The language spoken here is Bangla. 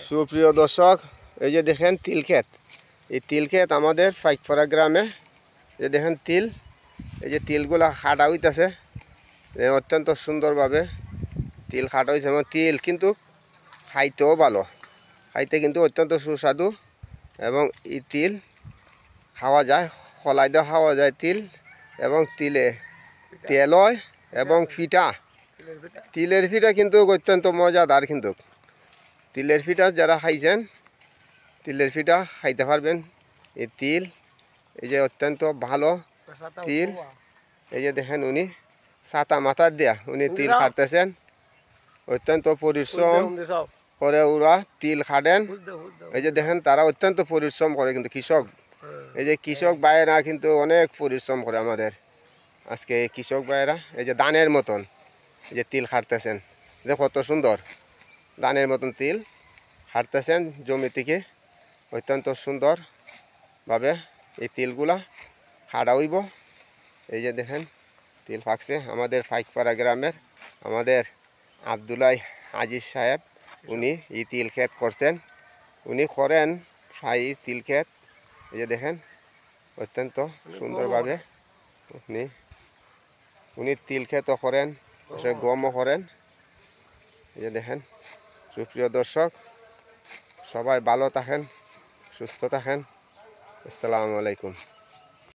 সুপ্রিয় দর্শক, এই যে দেখেন তিল ক্ষেত। এই তিল ক্ষেত আমাদের পাইকপাড়া গ্রামে। যে দেখেন তিল, এই যে তিলগুলা খাটা হইতেছে অত্যন্ত সুন্দরভাবে। তিল খাটা হয়েছে এবং তিল কিন্তু খাইতেও ভালো, খাইতে কিন্তু অত্যন্ত সুস্বাদু। এবং এই তিল খাওয়া যায়, খলাই দিয়ে খাওয়া যায় তিল। এবং তিলে তেল হয় এবং পিঠা, তিলের পিঠা কিন্তু অত্যন্ত মজাদার। কিন্তু তিলের পিঠা যারা খাইছেন, তিলের পিঠা খাইতে পারবেন। এই তিল, এই যে অত্যন্ত ভালো তিল। এই যে দেখেন উনি ছাতা মাথার দেয়া উনি তিল খাটতেছেন। অত্যন্ত পরিশ্রম করে ওরা তিল খাটেন। এই যে দেখেন তারা অত্যন্ত পরিশ্রম করে, কিন্তু কৃষক, এই যে কৃষক ভাইয়েরা কিন্তু অনেক পরিশ্রম করে আমাদের। আজকে এই কৃষক ভাইয়েরা এই যে দানের মতন এই যে তিল খাটতেছেন, যে কত সুন্দর দানের মতন তিল খাটতেছেন জমি থেকে। অত্যন্ত সুন্দরভাবে এই তিলগুলা খাড়া হইব। এই যে দেখেন তিল পাকছে আমাদের পাইকপাড়া গ্রামের আমাদের আবদুল্লাহ আজিজ সাহেব। উনি এই তিল ক্ষেত করছেন, উনি করেন প্রায় তিল ক্ষেত। এই যে দেখেন অত্যন্ত সুন্দরভাবে উনি তিল ক্ষেতও করেন, গমও করেন। এই যে দেখেন সুপ্রিয় দর্শক, সবাই ভালো থাকেন, সুস্থ থাকেন। আসসালামু আলাইকুম।